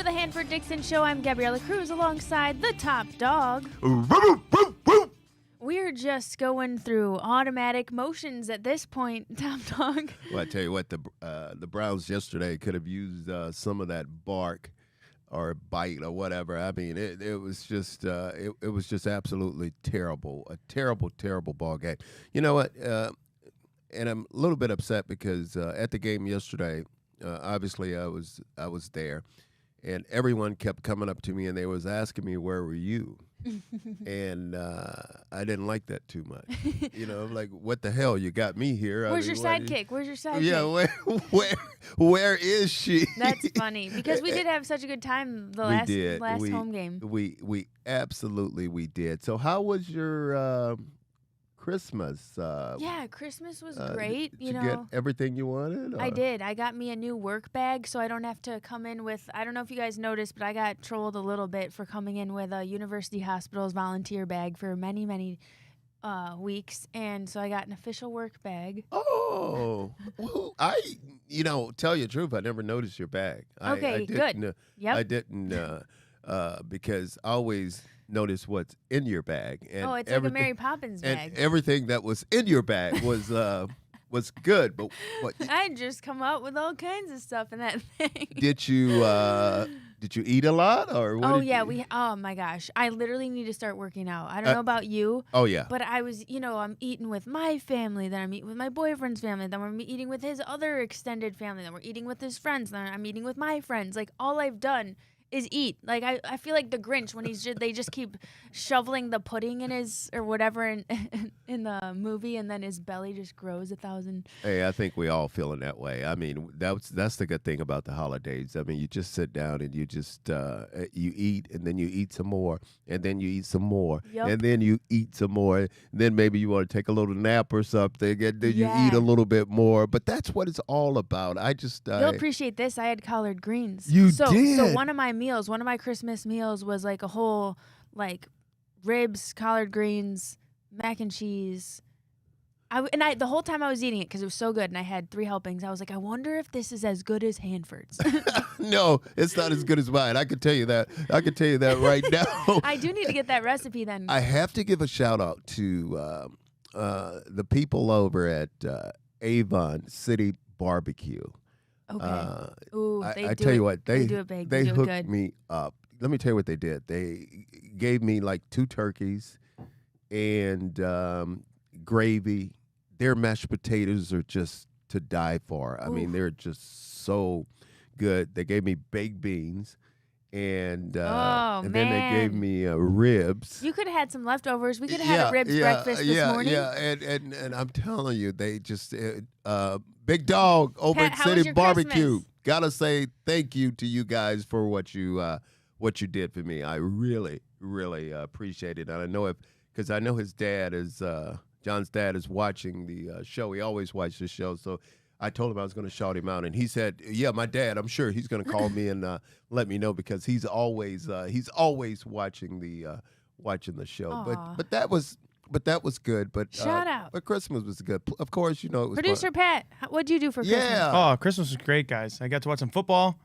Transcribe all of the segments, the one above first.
to the Hanford Dixon Show. I'm Gabriella Cruz alongside the top dog. We're just going through automatic motions at this point, top dog. Well, I tell you what, the Browns yesterday could have used some of that bark or bite or whatever. I mean, it was just it was just absolutely terrible, a terrible ball game. You know what? And I'm a little bit upset because at the game yesterday, obviously I was there, and everyone kept coming up to me and they was asking me, "Where were you?" And I didn't like that too much. You know, like, what the hell? You got me here. Where's your sidekick? Where's your sidekick? Yeah, where is she? That's funny because we did have such a good time the last home game. We absolutely did. So how was your Christmas? Yeah, Christmas was great. Did you get everything you wanted? Or? I did. I got me a new work bag, so I don't have to come in with. I don't know if you guys noticed, but I got trolled a little bit for coming in with a University Hospital's volunteer bag for many weeks, and so I got an official work bag. Oh, well, tell you the truth, I never noticed your bag. Okay, good. Yep. I didn't because I always notice what's in your bag. And it's like a Mary Poppins bag. And everything that was in your bag was good. But what, I just come up with all kinds of stuff in that thing. Did you eat a lot or what? Oh my gosh, I literally need to start working out. I don't know about you. Oh yeah. But I was, I'm eating with my family, then I'm eating with my boyfriend's family, then we're eating with his other extended family, then we're eating with his friends, then I'm eating with my friends. Like, all I've done is eat. Like, I feel like the Grinch when they just keep shoveling the pudding in his or whatever in the movie, and then his belly just grows 1,000. Hey, I think we all feeling that way. I mean, that's the good thing about the holidays. I mean, you just sit down and you just you eat, and then you eat some more, and then you eat some more, and then you eat some more, and then maybe you want to take a little nap or something, and then you eat a little bit more. But that's what it's all about. You'll appreciate this. I had collard greens. You did. So one of my Christmas meals was like a whole, like, ribs, collard greens, mac and cheese. The whole time I was eating it, because it was so good, and I had 3 helpings, I was like, I wonder if this is as good as Hanford's. No, it's not as good as mine. I can tell you that. Right now. I do need to get that recipe then. I have to give a shout out to the people over at Avon City Barbecue. Okay. I tell you what, they do it big. They do it hooked good. me up. Let me tell you what they did. They gave me like 2 turkeys and gravy. Their mashed potatoes are just to die for. I mean, they're just so good. They gave me baked beans, and then they gave me ribs. You could have had some leftovers. We could have had a ribs breakfast this morning. Yeah, and I'm telling you, they just Big Dog over Pat, at how was City your Barbecue. Christmas? Gotta say thank you to you guys for what you did for me. I really appreciate it. And I know because I know his dad is John's dad is watching the show. He always watches the show, so I told him I was going to shout him out, and he said, "Yeah, my dad. I'm sure he's going to call me and let me know because he's always watching the show." Aww. But that was good. But shout out. But Christmas was good. Of course, it was Producer fun. Pat, what'd you do for Christmas? Yeah. Oh, Christmas was great, guys. I got to watch some football.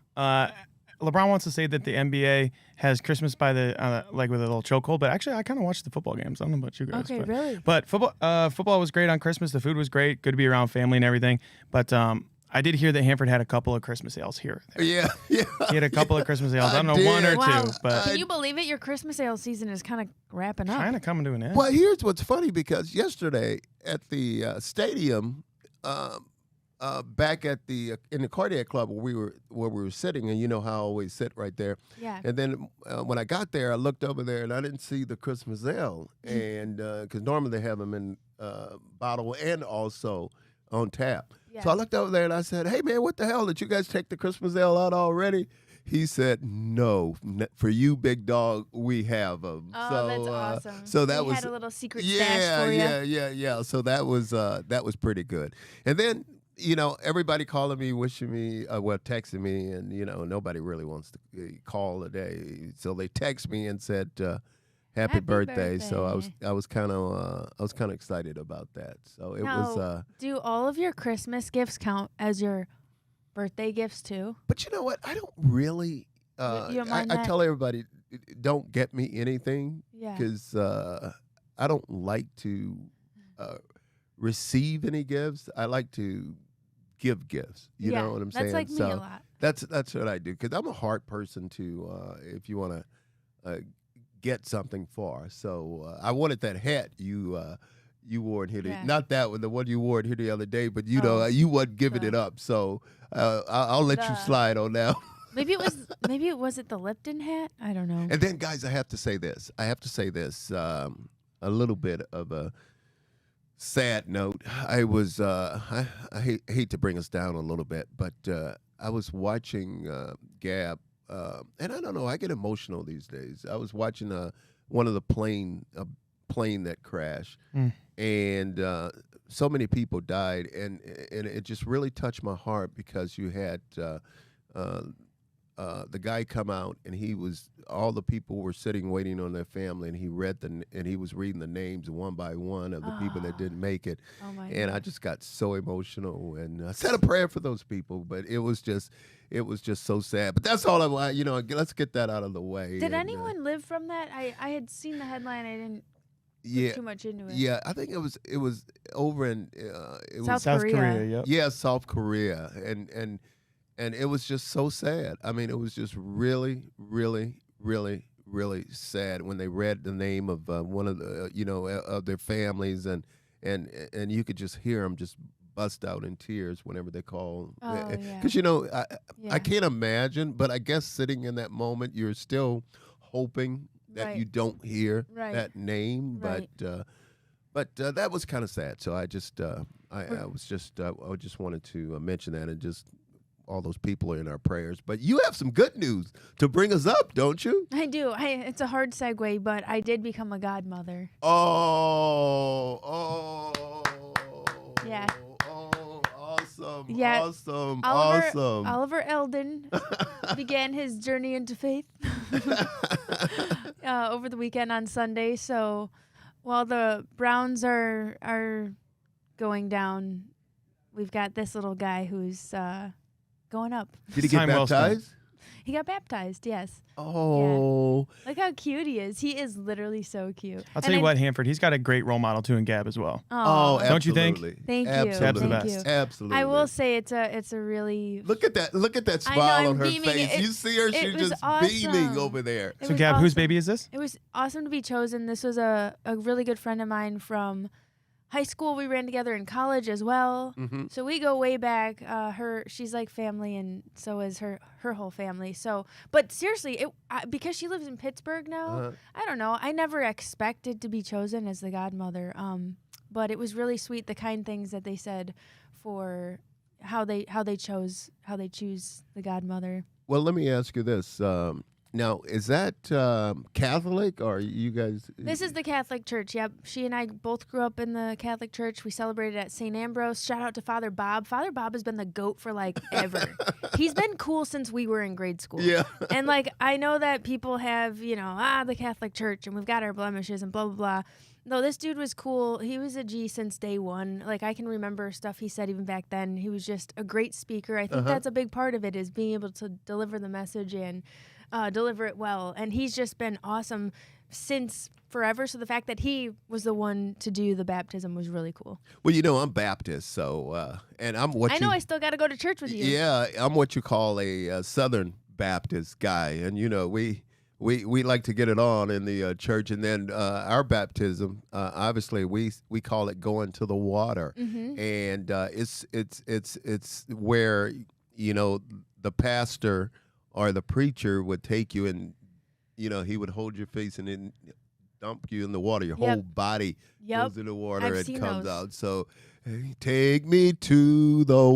LeBron wants to say that the NBA has Christmas by the like with a little chokehold, but actually I kind of watched the football games. I don't know about you guys. Okay, really? But football was great on Christmas. The food was great. Good to be around family and everything. But I did hear that Hanford had a couple of Christmas ales here. Yeah. He had a couple of Christmas ales. I don't know, one or two, but can you believe it? Your Christmas ale season is kind of wrapping up. Kind of coming to an end. Well, here's what's funny because yesterday at the stadium, back at in the cardiac club where we were sitting, and you know how I always sit right there. Yeah. And then when I got there, I looked over there and I didn't see the Christmas ale, and because normally they have them in bottle and also on tap. Yeah. So I looked over there and I said, "Hey man, what the hell? Did you guys take the Christmas ale out already?" He said, "No, for you, Big Dog, we have them." Oh, so, that's awesome. So that we was had a little secret stash for you. Yeah. So that was pretty good. And then everybody calling me, wishing me, texting me, and nobody really wants to call today. So they text me and said, "Happy birthday!" So I was kind of excited about that. So it was. Do all of your Christmas gifts count as your birthday gifts too? But you know what? I don't really You don't mind I that? tell everybody, don't get me anything Yeah. because I don't like to receive any gifts. I like to give gifts. You Yeah, know what I'm that's saying? like me a lot. That's what I do because I'm a hard person to if you want to get something for. So I wanted that hat you wore in here. Yeah. Not that one, the one you wore in here the other day, but you know Oh, you wasn't giving the- it up. So I'll let you the- slide on that. Maybe it was it the Lipton hat? I don't know. And then, guys, I have to say this. A little bit of a sad note. I was I hate to bring us down a little bit, but I was watching Gab, and I don't know. I get emotional these days. I was watching one of the plane that crashed, and so many people died, and it just really touched my heart because you had. The guy come out and all the people were sitting waiting on their family, and he was reading the names one by one of the people that didn't make it. Oh my And I God. just got so emotional and I said a prayer for those people, but it was just so sad. But that's all let's get that out of the way. Did And, anyone live from that? I had seen the headline. I didn't yeah, look too much into it. yeah, I think it was over in it South was South Korea. Korea. Yep. yeah, South Korea, and it was just so sad. I mean, it was just really, really, really, really sad when they read the name of one of the of their families, and you could just hear them just bust out in tears whenever they call. Oh, yeah. Because Yeah. I can't imagine, but I guess sitting in that moment, you're still hoping that Right. you don't hear Right. that name, Right. but that was kind of sad. So I just I just wanted to mention that, and just all those people are in our prayers. But you have some good news to bring us up, don't you? I do. It's a hard segue, but I did become a godmother. Oh, Yeah. Oh, awesome. Yeah. Awesome. Oliver Awesome. Oliver Eldon began his journey into faith over the weekend on Sunday. So while the Browns are going down, we've got this little guy who's going up. Did he get Time well spent. baptized? He got baptized, yes. Oh. Look how cute he is. He is literally so cute. I'll tell you what, Hanford, he's got a great role model too in Gab as well. Oh, Don't you think? absolutely. Thank you. Absolutely. Thank you. Absolutely. I will say it's a really Look at that! Look at that I know, smile I'm on her beaming. face. You see her; it she's was just awesome. beaming over there. it So was Gab, whose awesome. baby is this? It was awesome to be chosen. This was a really good friend of mine from high school. We ran together in college as well. Mm-hmm. So we go way back. She's like family, and so is her whole family. So, but seriously, because she lives in Pittsburgh now, Uh-huh. I don't know. I never expected to be chosen as the godmother. But it was really sweet, the kind things that they said for how they choose the godmother. Well, let me ask you this. Now, is that Catholic, or you guys? This is the Catholic Church. Yep. She and I both grew up in the Catholic Church. We celebrated at St. Ambrose. Shout out to Father Bob. Father Bob has been the GOAT for like ever. He's been cool since we were in grade school. Yeah. And like, I know that people have, the Catholic Church and we've got our blemishes and blah, blah, blah. No, this dude was cool. He was a G since day one. Like, I can remember stuff he said even back then. He was just a great speaker. I think that's a big part of it, is being able to deliver the message and deliver it well. And he's just been awesome since forever. So the fact that he was the one to do the baptism was really cool. Well, I'm Baptist, so and I'm what I you. know I still got to go to church with you. Yeah, I'm what you call a Southern Baptist guy, and we like to get it on in the church, and then our baptism, obviously we call it going to the water, and it's where the pastor or the preacher would take you, and he would hold your face and then dump you in the water. Your whole body goes in the water I've and seen comes those. out. So, hey, take me to the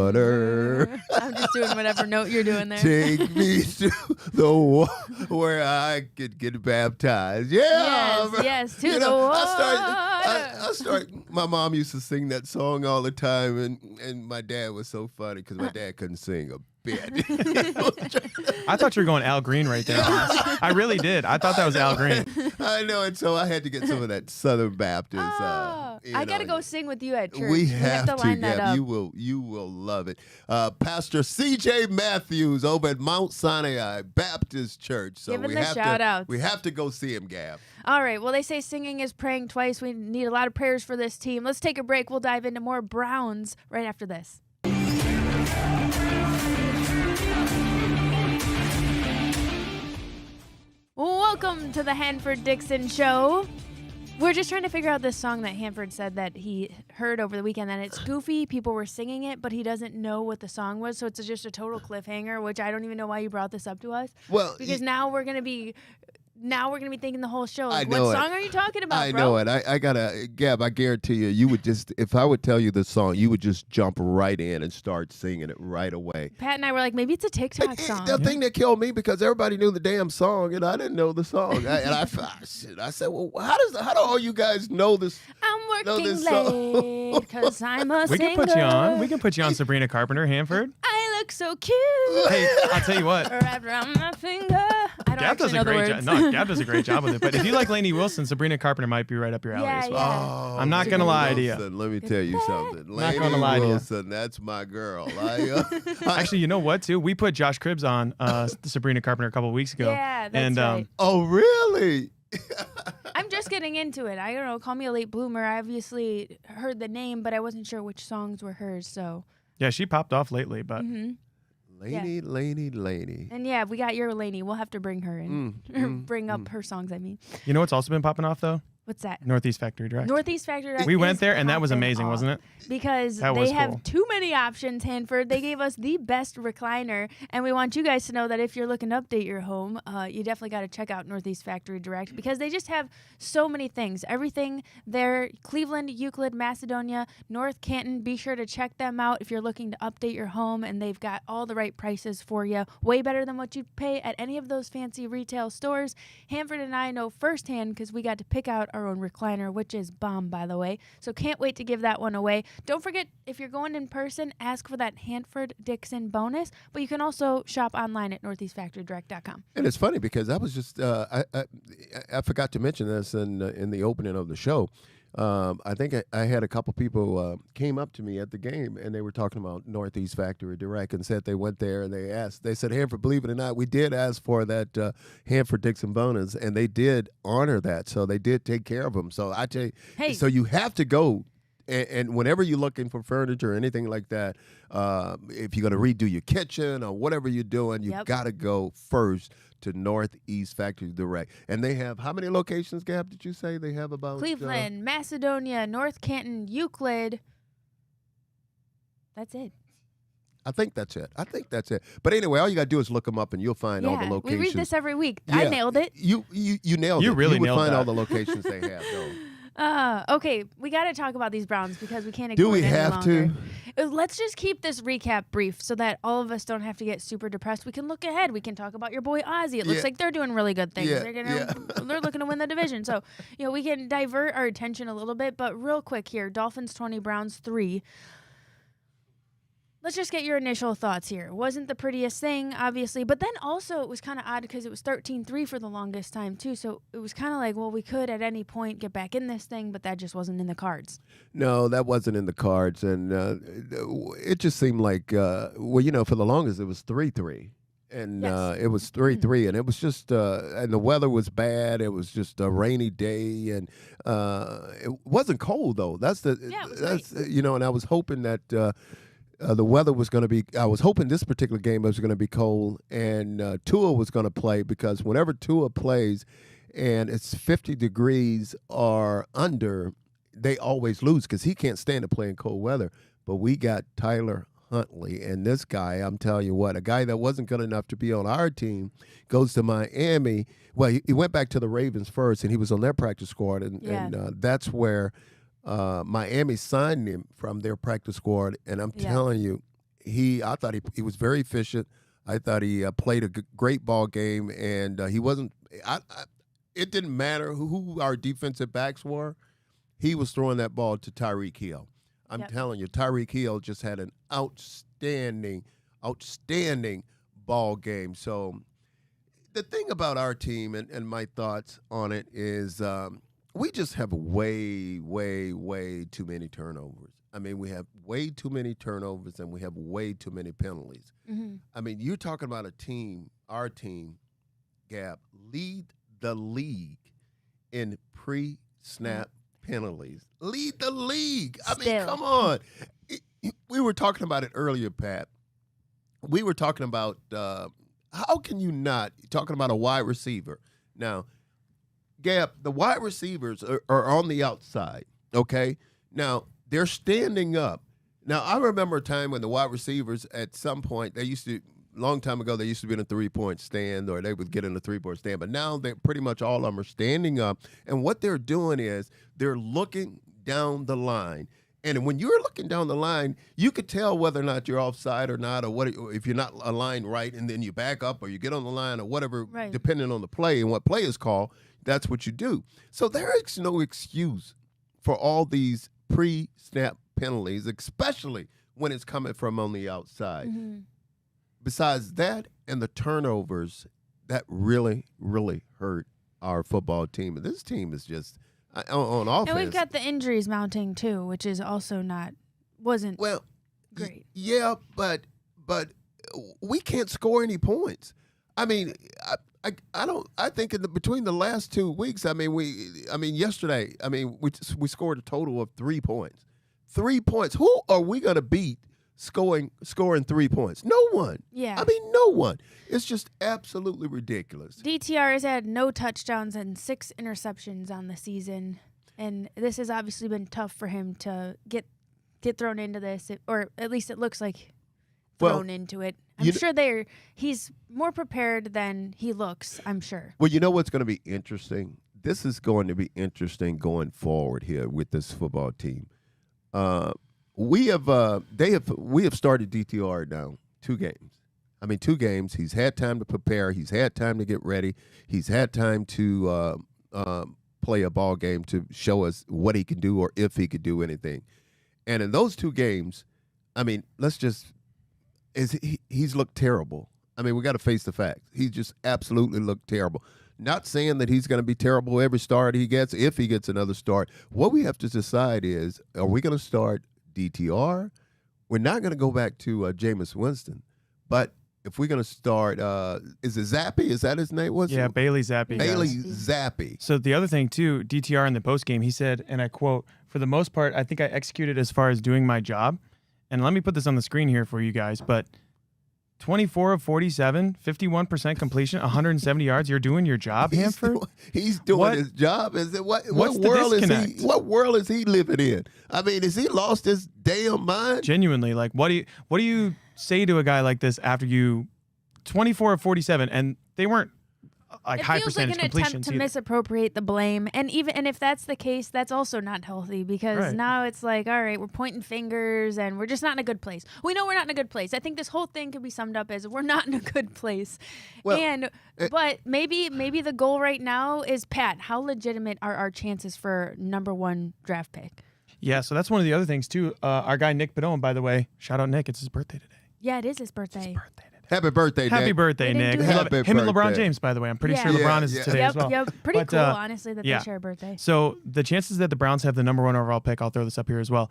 water. I'm just doing whatever note you're doing there. Take me to the where I could get baptized. Yeah. Yes, to the I start. My mom used to sing that song all the time, and my dad was so funny because my dad couldn't sing a bed. I thought you were going Al Green right there. I really did. I thought that was Al Green. I know, and so I had to get some of that Southern Baptist. I gotta go sing with you at church. We have to line that Gab. up. You will love it. Pastor C.J. Matthews over at Mount Sinai Baptist Church. So Giving we the have shout-outs. we have to go see him, Gab. All right. Well, they say singing is praying twice. We need a lot of prayers for this team. Let's take a break. We'll dive into more Browns right after this. Welcome to the Hanford Dixon Show. We're just trying to figure out this song that Hanford said that he heard over the weekend, and it's goofy. People were singing it, but he doesn't know what the song was, so it's just a total cliffhanger, which I don't even know why you brought this up to us. Well, because now we're gonna be thinking the whole show. Like, I know what it. song are you talking about, I bro? know it. I gotta, Gab, I guarantee you would just, if I would tell you the song, you would just jump right in and start singing it right away. Pat and I were like, maybe it's a TikTok song. The thing that killed me, because everybody knew the damn song and I didn't know the song. I said, well, how do all you guys know this? I'm know working this song? late because I'm a We singer. can put you on. We can put you on Sabrina Carpenter, Hanford. I look so cute. Hey, I'll tell you what. Wrapped around my finger. I don't Gab actually does know a the great words. job. No, Gab does a great job with it. But if you like Lainey Wilson, Sabrina Carpenter might be right up your alley Yeah, as well. yeah. Oh, I'm not gonna lie to you. Wilson, let me tell you something. Not gonna lie to you. Wilson, that's my girl. Actually, you know what, too? We put Josh Cribbs on Sabrina Carpenter a couple weeks ago. Yeah, that's and, right. Oh, really? I'm just getting into it. I don't know. Call me a late bloomer. I obviously heard the name, but I wasn't sure which songs were hers. So, yeah, she popped off lately, but Lainey. and yeah, we got your Lainey. We'll have to bring her in. Bring up her songs, I mean. you know what's also been popping off, though? What's that? Northeast Factory Direct. Northeast Factory Direct We went is there, and that was popping amazing, off wasn't it? Because That they was have cool. too many options, Hanford. They gave us the best recliner, and we want you guys to know that if you're looking to update your home, you definitely got to check out Northeast Factory Direct because they just have so many things. Everything there, Cleveland, Euclid, Macedonia, North Canton. Be sure to check them out if you're looking to update your home, and they've got all the right prices for you. Way better than what you'd pay at any of those fancy retail stores. Hanford and I know firsthand because we got to pick out our own recliner, which is bomb, by the way. So can't wait to give that one away. Don't forget, if you're going in person, ask for that Hanford Dixon bonus, but you can also shop online at northeastfactorydirect.com. And it's funny because I was just I forgot to mention this in the opening of the show. I think I had a couple people came up to me at the game and they were talking about Northeast Factory Direct and said they went there and they said, Hanford, believe it or not, we did ask for that Hanford Dixon bonus and they did honor that. So they did take care of them. So I tell you, Hey. so you have to go. And whenever you're looking for furniture or anything like that, if you're going to redo your kitchen or whatever you're doing, you got to go first to Northeast Factory Direct. And they have, how many locations, Gab, did you say they have about? Cleveland, Macedonia, North Canton, Euclid. That's it. I think that's it. But anyway, all you got to do is look them up and you'll find all the Yeah, locations. we read this every week. Yeah. I nailed it. You nailed it. You really you would nailed find that. all the locations they have, though. Okay, we got to talk about these Browns because we can't ignore Do we it any have longer. to? Let's just keep this recap brief so that all of us don't have to get super depressed. We can look ahead. We can talk about your boy Ozzy. It looks Yeah. like they're doing really good things. Yeah, They're looking to win the division. So, we can divert our attention a little bit, but real quick here, Dolphins 20, Browns 3. Let's just get your initial thoughts here. Wasn't the prettiest thing, obviously, but then also it was kind of odd because it was 13-3 for the longest time, too. So it was kind of like, well, we could at any point get back in this thing, but that just wasn't in the cards. No, that wasn't in the cards. And it just seemed like, for the longest, it was 3-3. And Yes. it was 3-3, and it was just, and the weather was bad. It was just a rainy day, and it wasn't cold though. It was great. And I was hoping that the weather was going to be. I was hoping this particular game was going to be cold, and Tua was going to play because whenever Tua plays, and it's 50 degrees or under, they always lose because he can't stand to play in cold weather. But we got Tyler Huntley, and this guy, I'm telling you what, a guy that wasn't good enough to be on our team goes to Miami. Well, he went back to the Ravens first, and he was on their practice squad, and that's where Miami signed him from their practice squad. And I'm telling you, I thought he was very efficient. I thought he played a great ball game, and he wasn't. It didn't matter who our defensive backs were. He was throwing that ball to Tyreek Hill. I'm telling you, Tyreek Hill just had an outstanding outstanding ball game. So the thing about our team and my thoughts on it is we just have way, way, way too many turnovers. I mean, we have way too many turnovers and we have way too many penalties. Mm-hmm. I mean, you're talking about a team, our team, Gab, lead the league in pre-snap penalties. Lead the league. I mean, come on. We were talking about it earlier, Pat. We were talking about how can you not, talking about a wide receiver. Now, Gab, the wide receivers are on the outside, okay? Now, they're standing up. Now, I remember a time when the wide receivers at some point, long time ago, they used to be in a three-point stand or they would get in a three-point stand. But now they pretty much all of them are standing up. And what they're doing is they're looking down the line. And when you're looking down the line, you could tell whether or not you're offside or not, or if you're not aligned right, and then you back up or you get on the line or whatever, right, depending on the play and what play is called, that's what you do. So there is no excuse for all these pre-snap penalties, especially when it's coming from on the outside. Mm-hmm. Besides that and the turnovers, that really, really hurt our football team. And this team is just on offense. And we've got the injuries mounting too, which is also wasn't great. Yeah, but we can't score any points. I mean, I think between the last 2 weeks, yesterday, we scored a total of 3 points. 3 points. Who are we going to beat scoring 3 points? No one. Yeah. No one. It's just absolutely ridiculous. DTR has had no touchdowns and 6 interceptions on the season, and this has obviously been tough for him to get thrown into this, or at least it looks like thrown into it. I'm sure he's more prepared than he looks, I'm sure. Well, you know what's going to be interesting? This is going to be interesting going forward here with this football team. We have started DTR now 2 games. 2 games. He's had time to prepare. He's had time to get ready. He's had time to play a ball game to show us what he can do or if he could do anything. And in those 2 games, he's looked terrible. We got to face the facts. He just absolutely looked terrible. Not saying that he's going to be terrible every start he gets, if he gets another start. What we have to decide is, are we going to start DTR? We're not going to go back to Jameis Winston. But if we're going to start, is it Zappi? Is that his name? Bailey Zappi. Bailey Zappi. So the other thing, too, DTR in the postgame, he said, and I quote, "For the most part, I think I executed as far as doing my job." And let me put this on the screen here for you guys, but 24 of 47, 51% completion, 170 yards. You're doing your job, Hanford? He's doing his job. What world is he living in? Has he lost his damn mind? Genuinely, what do you say to a guy like this after you 24 of 47, and they weren't high percentage completions? It feels like an attempt to misappropriate the blame, and if that's the case, that's also not healthy, because now it's like, all right, we're pointing fingers and we're just not in a good place. We know we're not in a good place. I think this whole thing could be summed up as we're not in a good place. But maybe the goal right now is, Pat, how legitimate are our chances for #1 draft pick? Yeah, so that's one of the other things too. Our guy Nick Bedone, by the way, shout out Nick, it's his birthday today. Yeah, it is his birthday. Happy birthday, Nick. Happy birthday, Nick. Him and LeBron James, by the way. I'm pretty sure LeBron is today as well. Yep, pretty cool, honestly, that they share a birthday. So the chances that the Browns have the #1 overall pick, I'll throw this up here as well.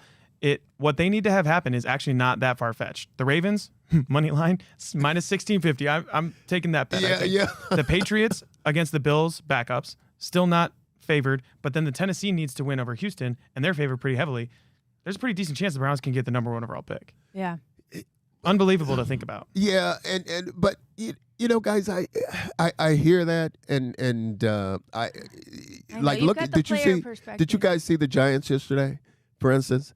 What they need to have happen is actually not that far-fetched. The Ravens, money line, minus 1650. I'm taking that bet. Yeah. The Patriots against the Bills, backups, still not favored. But then the Tennessee needs to win over Houston, and they're favored pretty heavily. There's a pretty decent chance the Browns can get the #1 overall pick. Yeah. Unbelievable to think about. Yeah, but guys, I hear that, and I like look. Did you guys see the Giants yesterday? For instance,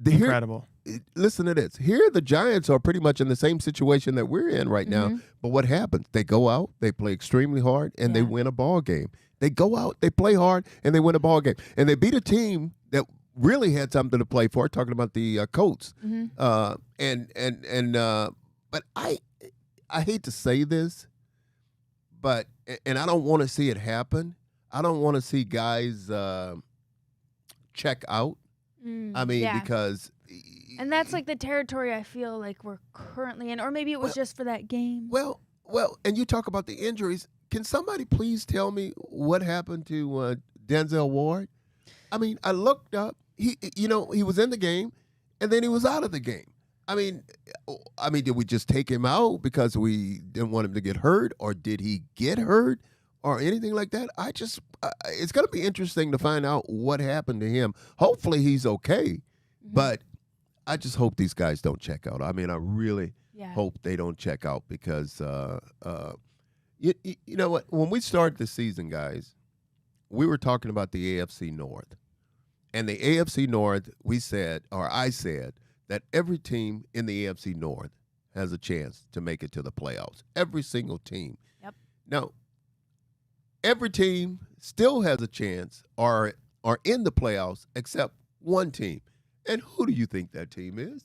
incredible. Listen to this. Here, the Giants are pretty much in the same situation that we're in right now. But what happens? They go out, they play extremely hard, and they win a ball game. They go out, they play hard, and they win a ball game, and they beat a team that really had something to play for. Talking about the Colts, but I hate to say this, but I don't want to see it happen. I don't want to see guys check out. Because And that's like the territory I feel like we're currently in, or maybe it was just for that game. Well, and you talk about the injuries. Can somebody please tell me what happened to Denzel Ward? I mean, I looked up. He was in the game, and then he was out of the game. I mean, did we just take him out because we didn't want him to get hurt, or did he get hurt, or anything like that? It's going to be interesting to find out what happened to him. Hopefully, he's okay, but I just hope these guys don't check out. I mean, I really hope they don't check out because, you know what? When we started the season, guys, we were talking about the AFC North, and the AFC North, I said, that every team in the AFC North has a chance to make it to the playoffs. Every single team. Yep. Now, every team still has a chance or are in the playoffs except one team. And who do you think that team is?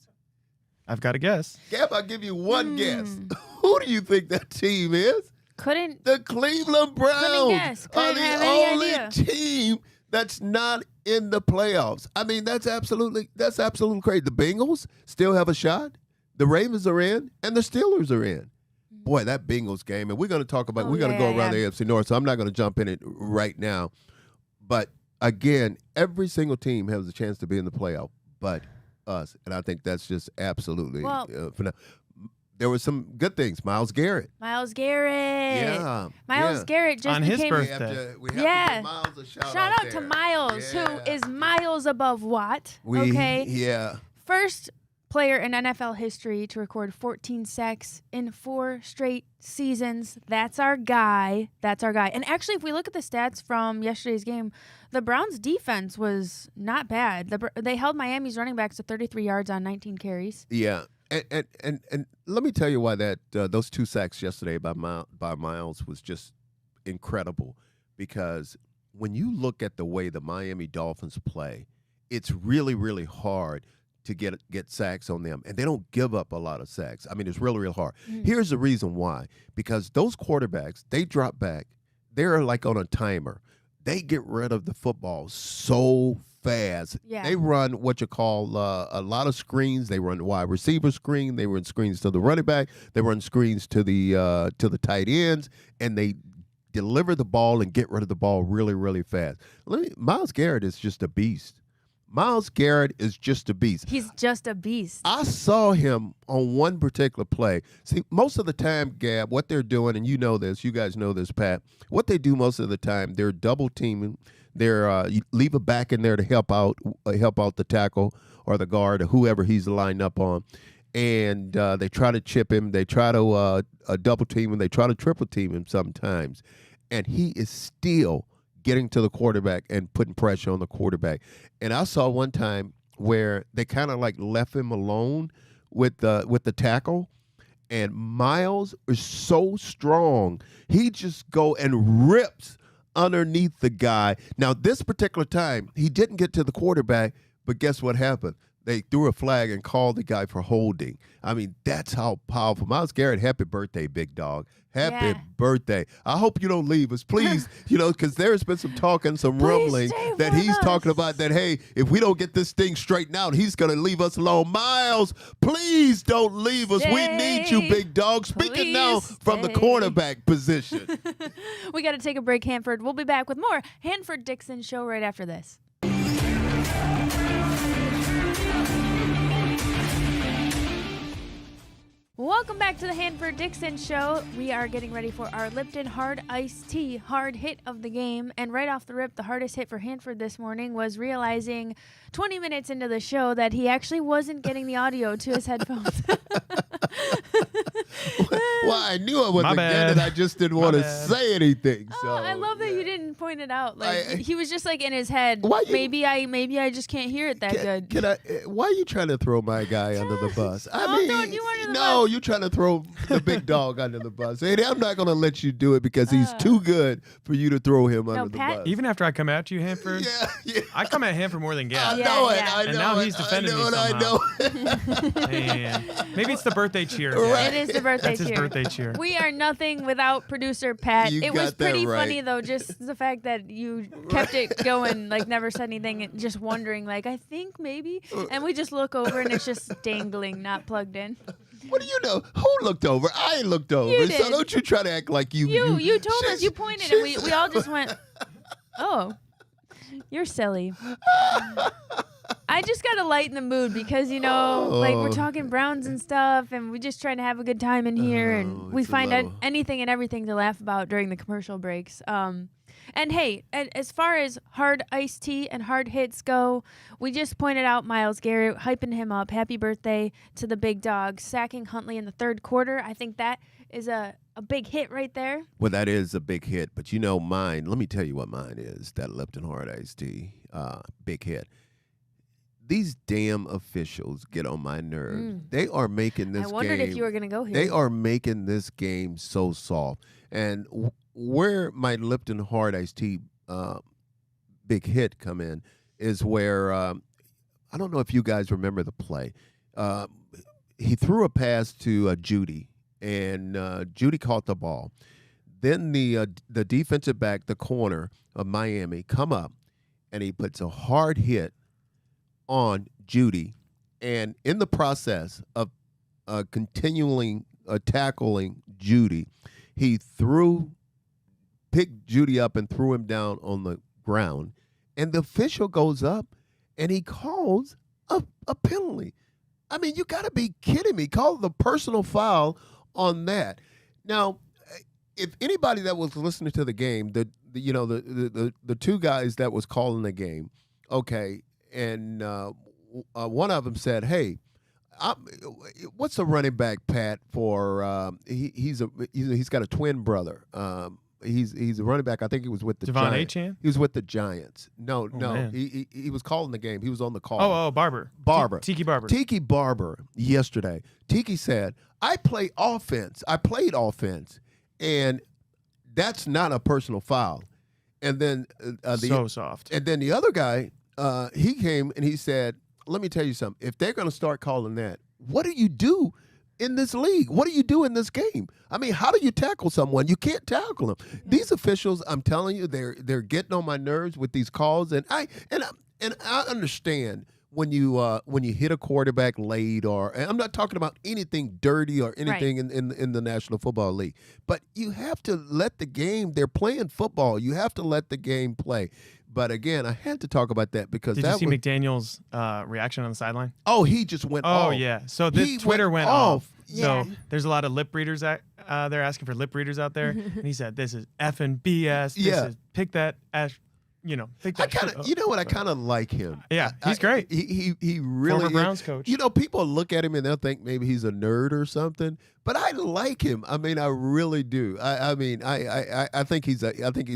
I've got a guess. Gab, I'll give you one guess. Who do you think that team is? The Cleveland Browns Couldn't guess. are Couldn't the have any only idea. team that's not in the playoffs. I mean, that's absolutely crazy. The Bengals still have a shot. The Ravens are in, and the Steelers are in. Boy, that Bengals game, and we're going to talk about. We're going to go around the AFC North, so I'm not going to jump in it right now. But again, every single team has a chance to be in the playoff, but us, and I think that's just absolutely phenomenal. There were some good things. Miles Garrett. Yeah. Miles Garrett just on became his birthday. We have to give Miles a shout out to Miles, who is miles above Watt. Yeah. First player in NFL history to record 14 sacks in 4 straight seasons. That's our guy. And actually, if we look at the stats from yesterday's game, the Browns' defense was not bad. They held Miami's running backs to 33 yards on 19 carries. Yeah. And let me tell you why those 2 sacks yesterday by Miles was just incredible, because when you look at the way the Miami Dolphins play, it's really, really hard to get sacks on them, and they don't give up a lot of sacks. I mean, it's really, really hard. Here's the reason why: because those quarterbacks, they drop back, they're like on a timer. They get rid of the football so fast. Yeah. They run what you call a lot of screens. They run wide receiver screen. They run screens to the running back. They run screens to the tight ends, and they deliver the ball and get rid of the ball really, really fast. Myles Garrett is just a beast. Myles Garrett is just a beast. He's just a beast. I saw him on one particular play. See, most of the time, Gab, what they're doing, and you know this, you guys know this, Pat, what they do most of the time, they're double teaming. You leave a back in there to help out the tackle or the guard or whoever he's lined up on. And they try to chip him. They try to double team him. They try to triple team him sometimes. And he is still getting to the quarterback and putting pressure on the quarterback. And I saw one time where they kind of like left him alone with the tackle, and Miles is so strong, he just go and rips underneath the guy. Now, this particular time, he didn't get to the quarterback, but guess what happened? They threw a flag and called the guy for holding. I mean, that's how powerful. Myles Garrett, happy birthday, big dog. Happy birthday. I hope you don't leave us, please, because there's been some talking, some rumbling that he's talking about that, hey, if we don't get this thing straightened out, he's going to leave us alone. Miles, please don't leave us. We need you, big dog. Speaking now from the cornerback position. We got to take a break, Hanford. We'll be back with more Hanford Dixon Show right after this. Welcome back to the Hanford Dixon Show. We are getting ready for our Lipton Hard Iced Tea hard hit of the game. And right off the rip, the hardest hit for Hanford this morning was realizing 20 minutes into the show that he actually wasn't getting the audio to his headphones. Well, I knew I wasn't getting it. I just didn't want to say anything. So I love that you didn't point it out. Like he was just like in his head. Maybe I just can't hear it that good. Why are you trying to throw my guy under the bus? I'm throwing you under the bus. You're trying to throw the big dog under the bus. And I'm not going to let you do it because he's too good for you to throw him under the bus. Even after I come at you, Hanford, I come at Hanford more than Gab. I know it. I know and now it. he's defending me somehow. I know it. Man. Maybe it's the birthday cheer. Right. It is the birthday cheer. birthday cheer. We are nothing without producer Pat. You It was got that pretty right. funny though, just the fact that you kept it going, like never said anything, and just wondering, like I think maybe, and we just look over and it's just dangling, not plugged in. What do you know? Who looked over? I ain't looked over. You So did. don't you try to act like you. You told us, you pointed, and we all just went, oh, you're silly. I just gotta lighten the mood because like we're talking Browns and stuff, and we're just trying to have a good time in here, and we it's a find little- anything and everything to laugh about during the commercial breaks. And hey, as far as hard iced tea and hard hits go, we just pointed out Myles Garrett, hyping him up. Happy birthday to the big dog, sacking Huntley in the third quarter. I think that is a big hit right there. Well, that is a big hit, but mine. Let me tell you what mine is. That Lipton Hard Iced Tea, big hit. These damn officials get on my nerves. They are making this I wondered game. if you were going to go here. They are making this game so soft. And where my Lipton Hard Iced Tea big hit come in is where I don't know if you guys remember the play. He threw a pass to Judy, and Judy caught the ball. Then the defensive back, the corner of Miami, come up, and he puts a hard hit on Judy, and in the process of continually tackling Judy, he picked Judy up and threw him down on the ground, and the official goes up and he calls a penalty. I mean, you got to be kidding me. Call the personal foul on that. Now, if anybody that was listening to the game, the two guys that was calling the game, okay, and one of them said, "Hey, what's a running back, Pat? For he's got a twin brother. He's a running back. I think he was with the Devon Giants. Achane? He was with the Giants. No, man. he was calling the game. He was on the call. Oh, Barber. Tiki Barber. Tiki Barber yesterday. Tiki said, I played offense, and that's not a personal foul. And then So soft. And then the other guy, he came and he said, let me tell you something. If they're going to start calling that, what do you do in this league? What do you do in this game? I mean, how do you tackle someone? You can't tackle them. These officials, I'm telling you, they're getting on my nerves with these calls, and I understand when you hit a quarterback late, and I'm not talking about anything dirty or anything in the National Football League, but you have to let the game. They're playing football. You have to let the game play. But again, I had to talk about that because Did you see McDaniel's reaction on the sideline? Oh, he just went off. Oh, yeah. So Twitter went off. So there's a lot of lip readers they're asking for lip readers out there. And he said, this is effing BS. This is pick that ash. Pick that. I kind of like him. Yeah, he's great. He really Former Browns coach. People look at him and they'll think maybe he's a nerd or something. But I like him. I mean, I really do. I think he's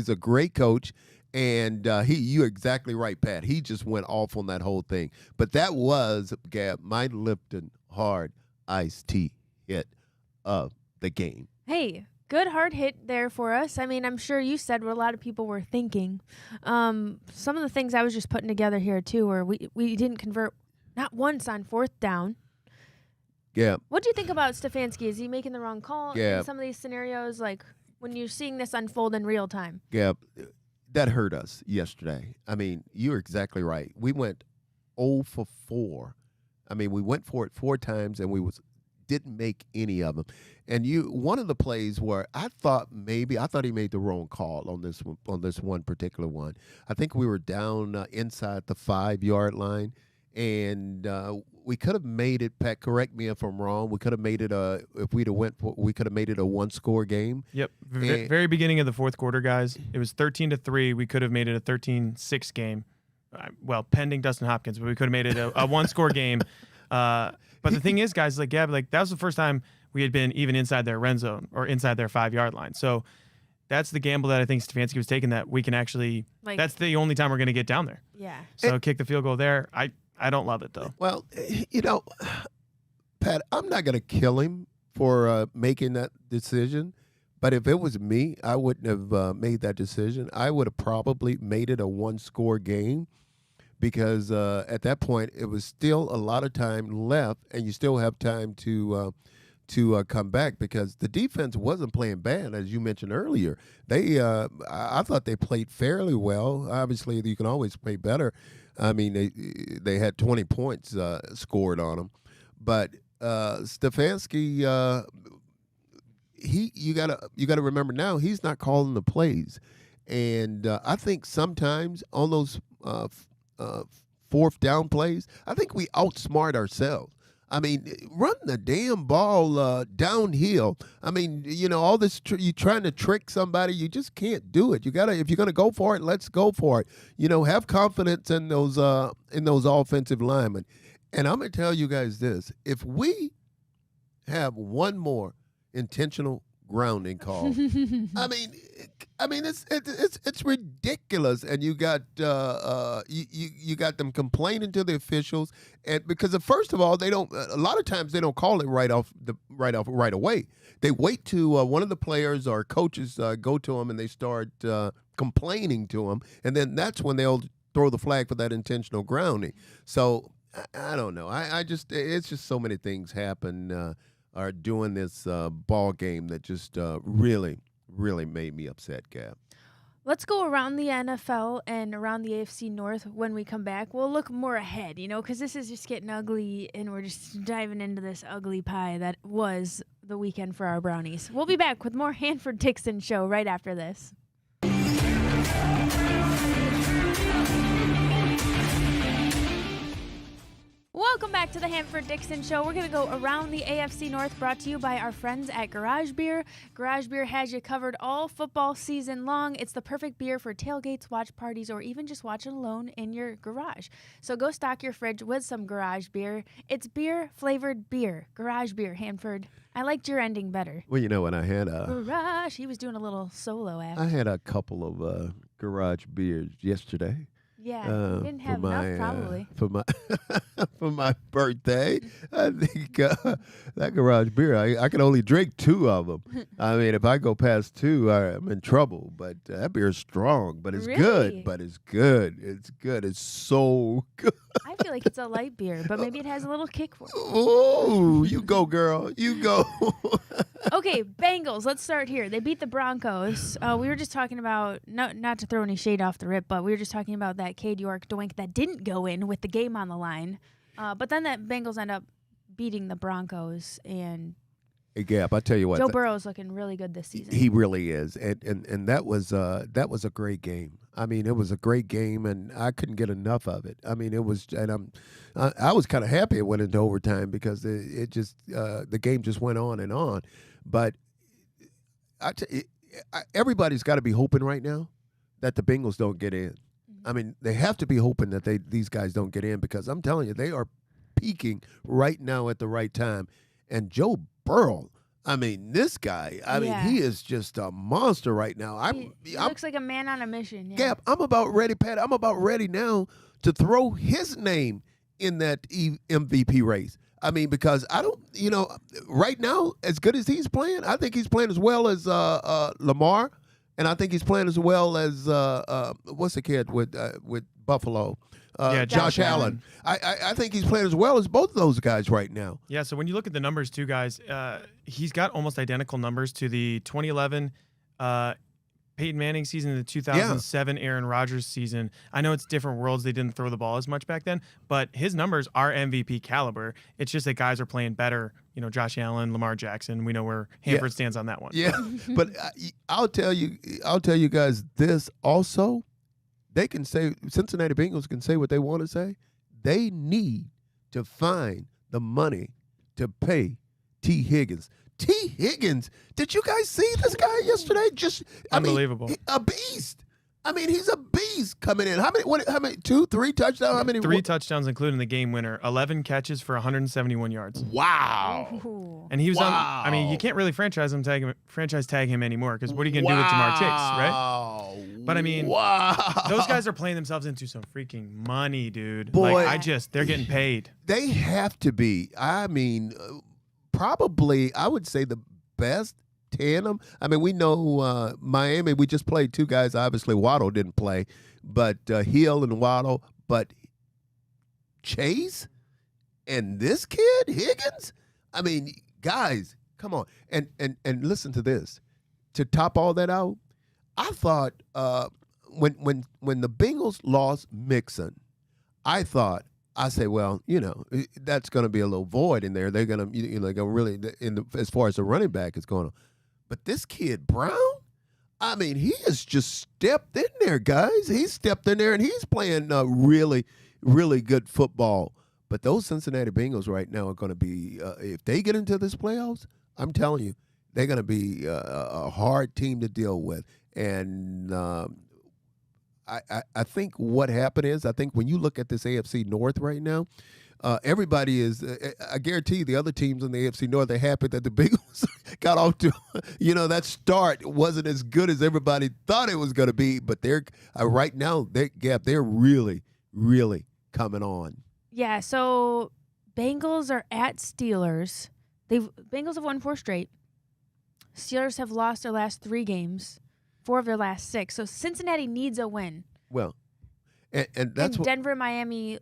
a great coach. And you're exactly right, Pat. He just went off on that whole thing. But that was, Gab, my Lipton Hard Iced Tea hit of the game. Hey, good hard hit there for us. I mean, I'm sure you said what a lot of people were thinking. Some of the things I was just putting together here, too, where we didn't convert not once on fourth down. Yeah. What do you think about Stefanski? Is he making the wrong call Yeah. in some of these scenarios, like when you're seeing this unfold in real time? Yeah. That hurt us yesterday. I mean, you're exactly right. We went 0 for 4. I mean, we went for it 4 times, and we didn't make any of them. And one of the plays where I thought he made the wrong call on this one particular one. I think we were down inside the 5-yard line, and we could have made it. Pat, correct me if I'm wrong. We could have made it we could have made it a 1-score game. Yep. Very beginning of the fourth quarter, guys. It was 13-3. We could have made it a 13-6 game. Pending Dustin Hopkins, but we could have made it a 1-score game. But the thing is, guys, like Gab, that was the first time we had been even inside their red zone or inside their 5-yard line. So that's the gamble that I think Stefanski was taking, that we can actually that's the only time we're going to get down there. Yeah. So kick the field goal there. I don't love it, though. Well, Pat, I'm not going to kill him for making that decision. But if it was me, I wouldn't have made that decision. I would have probably made it a 1-score game because at that point, it was still a lot of time left, and you still have time to to come back because the defense wasn't playing bad, as you mentioned earlier. I thought they played fairly well. Obviously, you can always play better. I mean, they had 20 points scored on them, but Stefanski, you gotta remember now he's not calling the plays, and I think sometimes on those fourth down plays, I think we outsmart ourselves. I mean, run the damn ball downhill. I mean, all this you trying to trick somebody, you just can't do it. If you're gonna go for it, let's go for it. Have confidence in those offensive linemen. And I'm gonna tell you guys this: if we have one more intentional grounding call, I mean, it's ridiculous. And you got you got them complaining to the officials, and because first of all, a lot of times they don't call it right away. They wait to one of the players or coaches go to them and they start complaining to them, and then that's when they'll throw the flag for that intentional grounding. So I don't know. It's just so many things happen are doing this ball game that just really, really made me upset, Gab. Let's go around the NFL and around the AFC North when we come back. We'll look more ahead, because this is just getting ugly, and we're just diving into this ugly pie that was the weekend for our Brownies. We'll be back with more Hanford Dixon Show right after this. Welcome back to the Hanford Dixon Show. We're going to go around the AFC North, brought to you by our friends at Garage Beer. Garage Beer has you covered all football season long. It's the perfect beer for tailgates, watch parties, or even just watching alone in your garage. So go stock your fridge with some Garage Beer. It's beer-flavored beer. Garage Beer, Hanford. I liked your ending better. Well, when I had Garage. He was doing a little solo act. I had a couple of Garage Beers yesterday. Yeah, didn't have enough probably. For my birthday, I think that Garage Beer, I can only drink 2 of them. I mean, if I go past 2, I'm in trouble. But that beer is strong, but it's good. But it's good. It's good. It's so good. I feel like it's a light beer, but maybe it has a little kick for it. Oh, you go, girl. You go. Okay, Bengals. Let's start here. They beat the Broncos. We were just talking about, not to throw any shade off the rip, but we were just talking about that Cade York doink that didn't go in with the game on the line. But then that Bengals end up beating the Broncos, and Hey, Gap, I tell you what, Joe Burrow's looking really good this season. He really is, and that was a great game. I mean, it was a great game, and I couldn't get enough of it. I mean, it was, and I was kind of happy it went into overtime because it just the game just went on and on. But everybody's got to be hoping right now that the Bengals don't get in. I mean, they have to be hoping that these guys don't get in because I'm telling you, they are peaking right now at the right time. And Joe Burrow, I mean, this guy, he is just a monster right now. He looks like a man on a mission. Yeah. Gap, I'm about ready, Pat. I'm about ready now to throw his name in that MVP race. I mean, because I don't, right now, as good as he's playing, I think he's playing as well as Lamar. And I think he's playing as well as what's the kid with Buffalo? Josh Allen. I think he's playing as well as both of those guys right now. Yeah, so when you look at the numbers too, guys, he's got almost identical numbers to the 2011 Peyton Manning season and the 2007 Aaron Rodgers season. I know it's different worlds. They didn't throw the ball as much back then, but his numbers are MVP caliber. It's just that guys are playing better. Josh Allen, Lamar Jackson. We know where Hanford stands on that one. Yeah, but I'll tell you guys this also. They can say, Cincinnati Bengals can say what they want to say. They need to find the money to pay T. Higgins. T. Higgins, did you guys see this guy yesterday? Just unbelievable. A beast. I mean, he's a beast coming in. How many? 2, 3 touchdowns? How many? 3 touchdowns, including the game winner. 11 catches for 171 yards. Wow. Ooh. And he was on. I mean, you can't really franchise tag him anymore because what are you going to do with Jamar Chase, right? But I mean, those guys are playing themselves into some freaking money, dude. Boy, they're getting paid. They have to be. I mean, probably I would say the best tandem. I mean, we know Miami. We just played 2 guys. Obviously, Waddle didn't play, but Hill and Waddle. But Chase and this kid Higgins. I mean, guys, come on. And listen to this. To top all that out, I thought when the Bengals lost Mixon, I said, well, that's going to be a little void in there. They're going to really as far as the running back is going on. But this kid Brown, I mean, he has just stepped in there, guys. He stepped in there and he's playing really, really good football. But those Cincinnati Bengals right now are going to be, if they get into this playoffs, I'm telling you, they're going to be a hard team to deal with. And I think what happened is, I think when you look at this AFC North right now, everybody is, I guarantee the other teams in the AFC North are happy that the Bengals got off to, that start wasn't as good as everybody thought it was going to be. But they're right now, they're really, really coming on. Yeah, so Bengals are at Steelers. Bengals have won 4 straight. Steelers have lost their last 3 games, 4 of their last 6. So Cincinnati needs a win. Well, and that's what Denver, Miami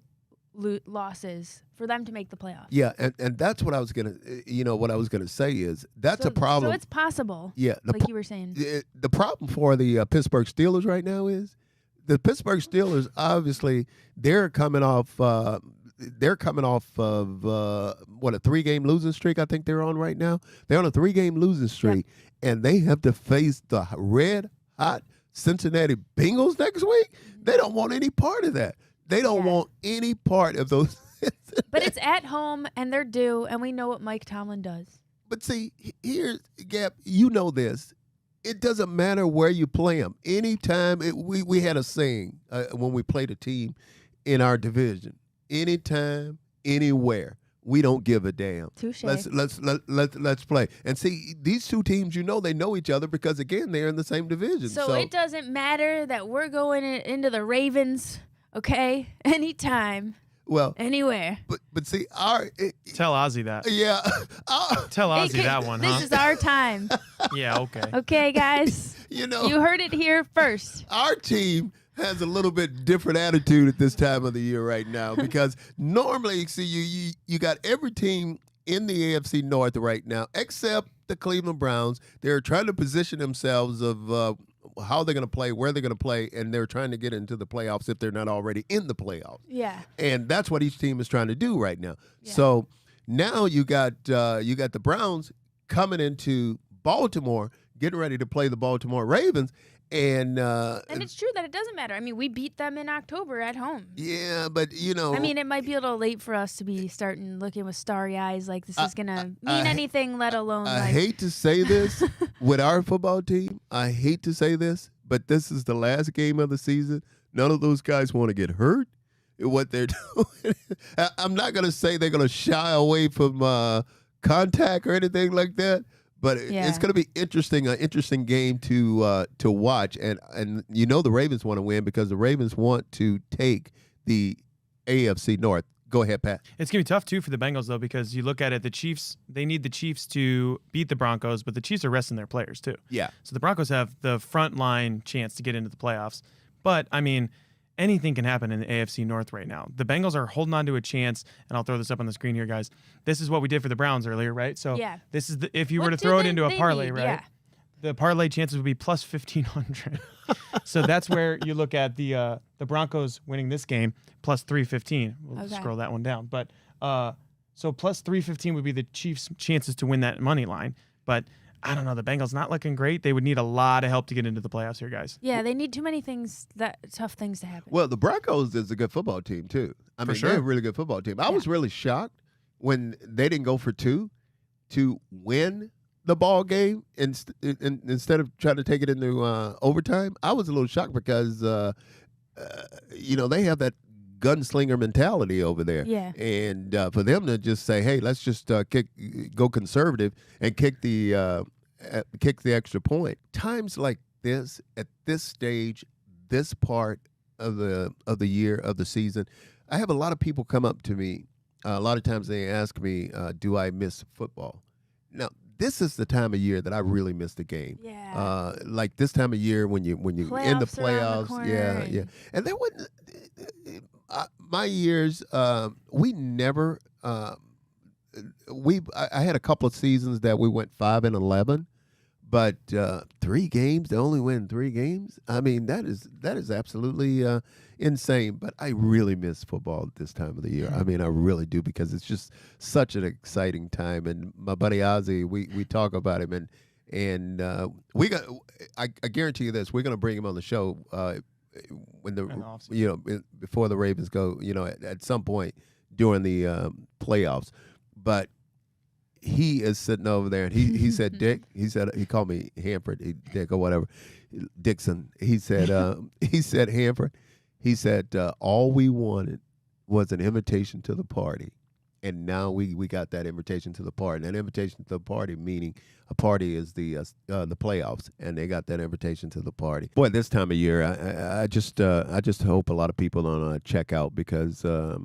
losses for them to make the playoffs. Yeah, and that's what I was gonna say is that's a problem. So it's possible. Yeah, like you were saying. The problem for the Pittsburgh Steelers right now is the Pittsburgh Steelers. Obviously, they're coming off of what, a 3-game losing streak. I think they're on right now. They're on a 3-game losing streak, and they have to face the red hot Cincinnati Bengals next week. They don't want any part of that. They don't want any part of those. But it's at home, and they're due, and we know what Mike Tomlin does. But see, here's, Gap, you know this. It doesn't matter where you play them. Anytime, we had a saying when we played a team in our division. Anytime, anywhere. We don't give a damn. Touche. Let's play. And see, these two teams, they know each other because, again, they're in the same division. So it doesn't matter that we're going into the Ravens, okay? Anytime. Well, anywhere. But see, tell Ozzy that. Yeah. Tell Ozzy that one, huh? This is our time. Yeah, okay. Okay, guys. You heard it here first. Our team has a little bit different attitude at this time of the year right now because normally, see, you got every team in the AFC North right now except the Cleveland Browns. They're trying to position themselves of how they're going to play, where they're going to play, and they're trying to get into the playoffs if they're not already in the playoffs. Yeah. And that's what each team is trying to do right now. Yeah. So now you got the Browns coming into Baltimore, getting ready to play the Baltimore Ravens. And it's true that it doesn't matter. I mean, we beat them in October at home. Yeah, but I mean, it might be a little late for us to be starting looking with starry eyes like this is gonna mean anything, let alone. I hate to say this with our football team. I hate to say this, but this is the last game of the season. None of those guys want to get hurt. What they're doing, I'm not gonna say they're gonna shy away from contact or anything like that. But it's going to be an interesting game to watch, and the Ravens want to win because the Ravens want to take the AFC North. Go ahead, Pat. It's going to be tough too for the Bengals though because you look at it, the Chiefs, they need the Chiefs to beat the Broncos, but the Chiefs are resting their players too. Yeah. So the Broncos have the front line chance to get into the playoffs, but I mean, anything can happen in the AFC North right now. The Bengals are holding on to a chance, and I'll throw this up on the screen here, guys. This is what we did for the Browns earlier, right? So this is if you were to throw it into a parlay, right? Yeah. The parlay chances would be plus 1,500. So that's where you look at the Broncos winning this game, plus 315. We'll scroll that one down. But so plus 315 would be the Chiefs' chances to win that money line. But I don't know. The Bengals not looking great. They would need a lot of help to get into the playoffs here, guys. Yeah, they need too many tough things to happen. Well, the Broncos is a good football team, too. I mean, they're a really good football team. I was really shocked when they didn't go for 2 to win the ball game instead of trying to take it into overtime. I was a little shocked because, they have that gunslinger mentality over there. Yeah. And for them to just say, hey, let's just go conservative and kick the extra point. Times like this, at this stage, this part of the year, of the season, I have a lot of people come up to me. A lot of times they ask me, do I miss football? Now, this is the time of year that I really miss the game. Yeah. Like this time of year when you in the playoffs. Yeah. And there wasn't my years. We never I had a couple of seasons that we went 5-11, but 3 games to only win 3 games. I mean, that is absolutely insane. But I really miss football at this time of the year. I mean, I really do, because it's just such an exciting time. And my buddy Ozzy, we talk about him, and I guarantee you this, we're gonna bring him on the show when before the Ravens go, at some point during the playoffs. But he is sitting over there, and he said, Dick, he called me Hanford, Dick or whatever, Dixon. He said, Hanford, he said, all we wanted was an invitation to the party. And now we got that invitation to the party. And that invitation to the party, meaning a party is the playoffs, and they got that invitation to the party. Boy, this time of year, I just hope a lot of people don't check out, because a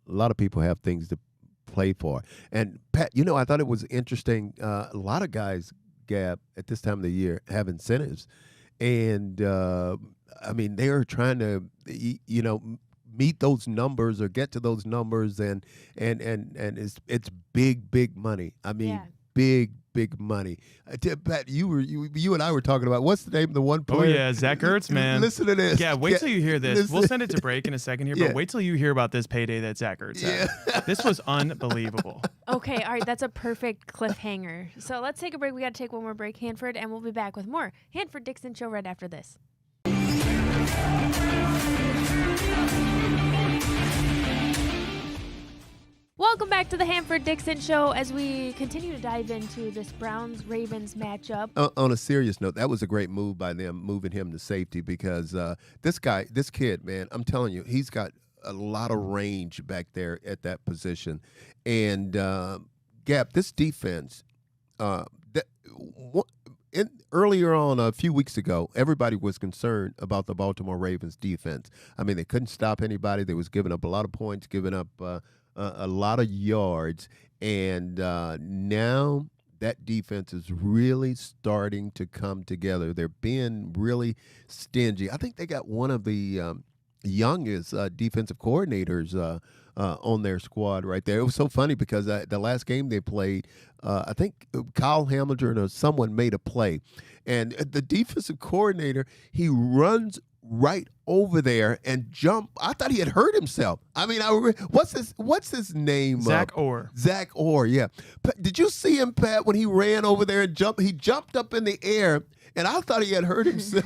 lot of people have things to play for. And Pat, I thought it was interesting. A lot of guys, Gab, at this time of the year have incentives, and I mean, they are trying to meet those numbers or get to those numbers, and it's big money. I mean, big money. Pat, you and I were talking about, what's the name of the one player? Oh yeah, Zach Ertz, man. Listen to this. Yeah, wait till you hear this. Listen. We'll send it to break in a second here, but wait till you hear about this payday that Zach Ertz had. This was unbelievable. Okay, all right, that's a perfect cliffhanger. So let's take a break. We got to take one more break, Hanford, and we'll be back with more Hanford Dixon Show right after this. Welcome back to the Hanford Dixon Show as we continue to dive into this Browns-Ravens matchup. On a serious note, that was a great move by them, moving him to safety, because this kid, man, I'm telling you, he's got a lot of range back there at that position. And, Gap, this defense, earlier on, a few weeks ago, everybody was concerned about the Baltimore Ravens defense. I mean, they couldn't stop anybody. They was giving up a lot of points, giving up a lot of yards, and now that defense is really starting to come together. They're being really stingy. I think they got one of the youngest defensive coordinators on their squad right there. It was so funny because the last game they played, I think Kyle Hamilton or someone made a play, and the defensive coordinator, he runs right over there and jump. I thought he had hurt himself. I mean, what's his name? Zach Orr. Zach Orr, yeah. Did you see him, Pat, when he ran over there and jumped? He jumped up in the air, and I thought he had hurt himself.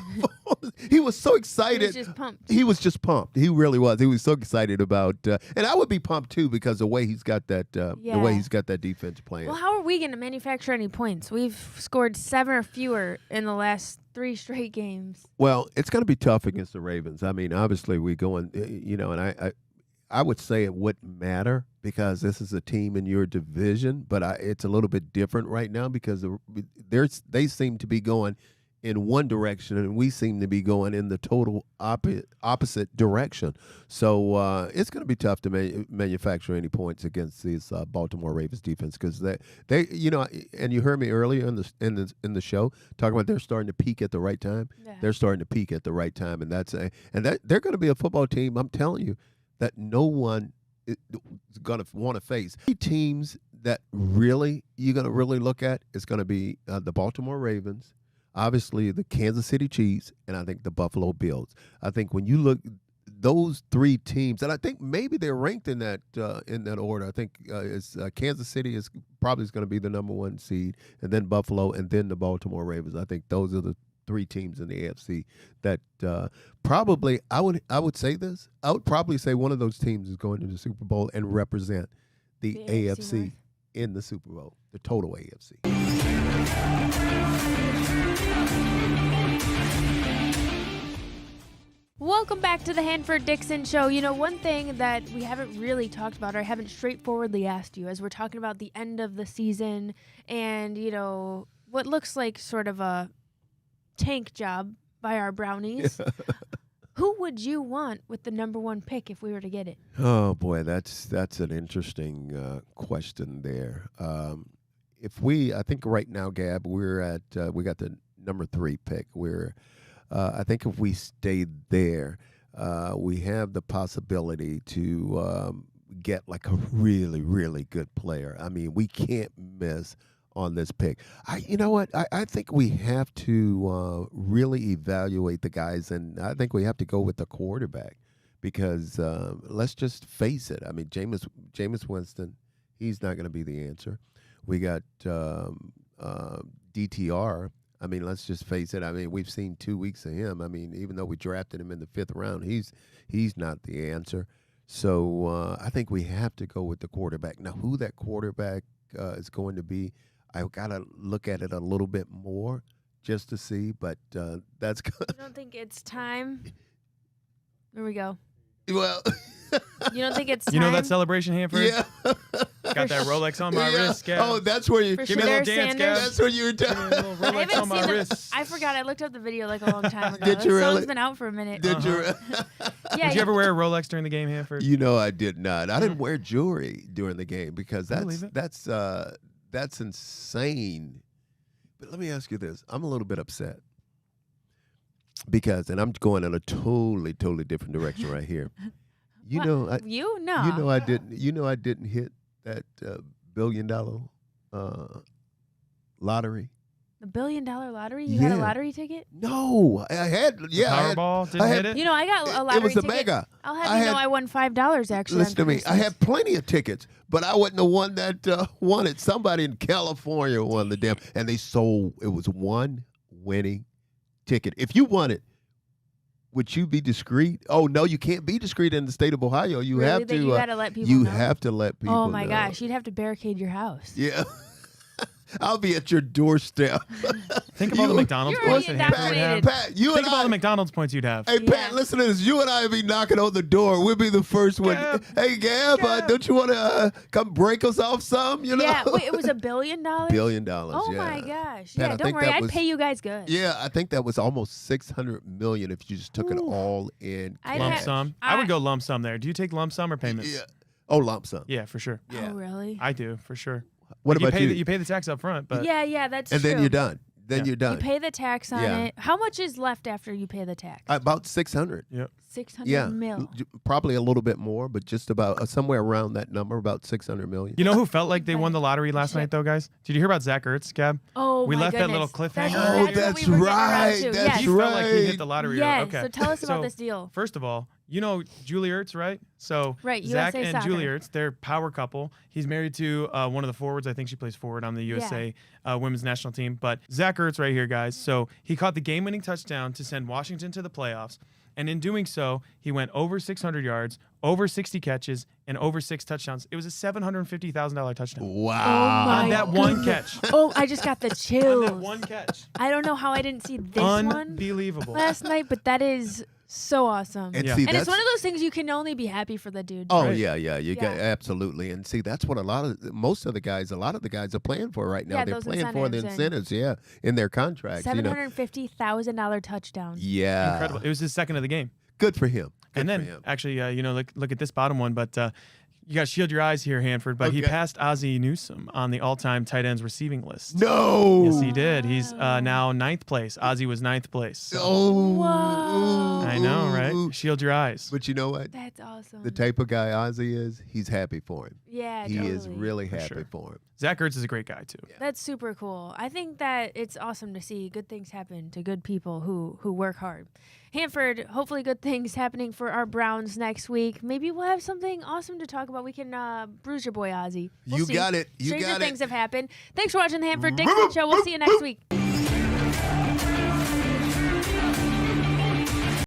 He was so excited. He was just pumped. He was just pumped. He really was. He was so excited about, and I would be pumped too, because the way he's got that, the way he's got that defense playing. Well, how are we going to manufacture any points? We've scored 7 or fewer in the last 3 straight games. Well, it's going to be tough against the Ravens. I mean, obviously we going, and I would say it wouldn't matter, because this is a team in your division, but it's a little bit different right now, because they seem to be going in one direction, and we seem to be going in the total opposite direction. So it's going to be tough to manufacture any points against this Baltimore Ravens defense, because they and you heard me earlier in the show talking about they're starting to peak at the right time. Yeah. They're starting to peak at the right time, and they're going to be a football team, I'm telling you, that no one is going to want to face. Teams that you're going to really look at is going to be the Baltimore Ravens, obviously the Kansas City Chiefs, and I think the Buffalo Bills. I think when you look those 3 teams, and I think maybe they're ranked in that order. I think Kansas City is probably going to be the number 1 seed, and then Buffalo, and then the Baltimore Ravens. I think those are the 3 teams in the AFC that probably I would say this. I would probably say one of those teams is going to the Super Bowl and represent the AFC in the Super Bowl, the total AFC. Welcome back to the Hanford Dixon Show. You know, one thing that we haven't really talked about, or haven't straightforwardly asked you, as we're talking about the end of the season and, what looks like sort of a tank job by our Brownies. Who would you want with the number 1 pick if we were to get it? Oh boy, that's an interesting question there. I think right now, Gab, we're at we got the number 3 pick. I think if we stayed there, we have the possibility to get like a really, really good player. I mean, we can't miss on this pick. You know what? I think we have to really evaluate the guys, and I think we have to go with the quarterback because let's just face it. I mean, Jameis Winston, he's not going to be the answer. We got DTR. I mean, let's just face it. I mean, we've seen 2 weeks of him. I mean, even though we drafted him in the 5th round, he's not the answer. So I think we have to go with the quarterback. Now, who that quarterback is going to be, I've got to look at it a little bit more just to see. But that's You don't think it's time? There we go. well. You don't think it's time? You know that celebration, Hanford? Yeah. Got that Rolex on my Yeah. wrist, Gav. Oh, that's where you For Give me a little Shadar dance, Sanders? Gav. That's what you were Give me a doing. little I Rolex haven't on my seen wrist. I forgot. I looked up the video like a long time ago. Did That you song's really? been out for a minute. Did you? Yeah. Did you ever wear a Rolex during the game, Hanford? You know, I did not. I didn't wear jewelry during the game because I believe it. that's insane. But let me ask you this: I'm a little bit upset because, and I'm going in a totally different direction right here. You What? know, You? No. you know, I didn't. You know, I didn't hit that $1 billion lottery. The $1 billion lottery? You had a Yeah. lottery ticket? No, I had. Yeah, I had. Powerball didn't I had- hit it. You know, I got a lottery It was the ticket. mega. I'll have I you know had- I won $5 actually. Listen to on me. I Christmas. had plenty of tickets, but I wasn't the one that won it. Somebody in California won the damn, and they sold. It was one winning ticket. If you won it, would you be discreet? Oh no, you can't be discreet in the state of Ohio. You Really? have That to. you gotta let people you know? have to let people. Oh my know. gosh, you'd have to barricade your house. Yeah. I'll be at your doorstep. Think of all the McDonald's You're points already that Hanford would have. indoctrinated. Pat, you Think and of all I. the McDonald's points you'd have. Hey, Pat, Yeah. listen to this. You and I will be knocking on the door. We'll be the first one. Gab. Hey, Gab, Gab. don't you want to come break us off some? You know? Yeah, wait, it was $1 billion? $1 billion. Oh yeah. my gosh. Pat, Yeah, I don't think worry. that I'd was- pay you guys good. Yeah, I think that was almost $600 million if you just took it Ooh. all in. I'd Lump ha- sum. I would go lump sum there. Do you take lump sum or payments? Yeah. Oh, lump sum. Yeah, for sure. Yeah. Oh, really? I do, for sure. What Like, about you? You pay the tax up front, but Yeah, that's And true. then you're done. Then Yeah. you're done. You pay the tax on Yeah. it. How much is left after you pay the tax? About 600. 600 Yeah, mil. probably a little bit more, but just about somewhere around that number, about 600 million. you know who felt like they won the lottery last Shit. night, though, guys? Did you hear about Zach Ertz, Gab? Oh, We my left that goodness. little cliffhanger That's, earlier. what That's we were getting around right, to. that's yes. He felt like he hit right. the lottery. Yes. Okay. So tell us about So, this deal. First of all, you know Julie Ertz, right? So Right, Zach USA and Soccer. Julie Ertz, they're power couple. He's married to one of the forwards. I think she plays forward on the USA women's national team. But Zach Ertz right here, guys. So he caught the game-winning touchdown to send Washington to the playoffs. And in doing so, he went over 600 yards, over 60 catches, and over 6 touchdowns. It was a $750,000 touchdown. Wow. Oh, my On that one catch. Oh, I just got the On that chills. one catch. I don't know how I didn't see this one Unbelievable. last night, but that is so awesome. And Yeah. see, And that's, it's one of those things you can only be happy for the dude. Oh Right. yeah, you got Yeah. absolutely. And see, that's what a lot of the guys are playing for right now. Yeah, They're those playing for the incentives incentives, in their contracts. You know, $750,000 touchdown. yeah, Incredible. It was his second of the game. Good for him. Good And for then, him. actually, look at this bottom one, but you got to shield your eyes here, Hanford. But he Okay. passed Ozzie Newsome on the all-time tight ends receiving list. No. Yes, he did. He's now 9th place. Ozzie was 9th place. So- Oh. Whoa. I know, Ooh. right? Shield your eyes. But you know what? That's awesome. The type of guy Ozzy is, he's happy for him. yeah, He totally. is really For happy sure. for him. Zach Ertz is a great guy, too. That's super cool. I think that it's awesome to see good things happen to good people who work hard. Hanford, hopefully good things happening for our Browns next week. Maybe we'll have something awesome to talk about. We can bruise your boy Ozzy. We'll You see. got it. You Stranger got things it. have happened. Thanks for watching the Hanford Dixon Show. We'll see you next week.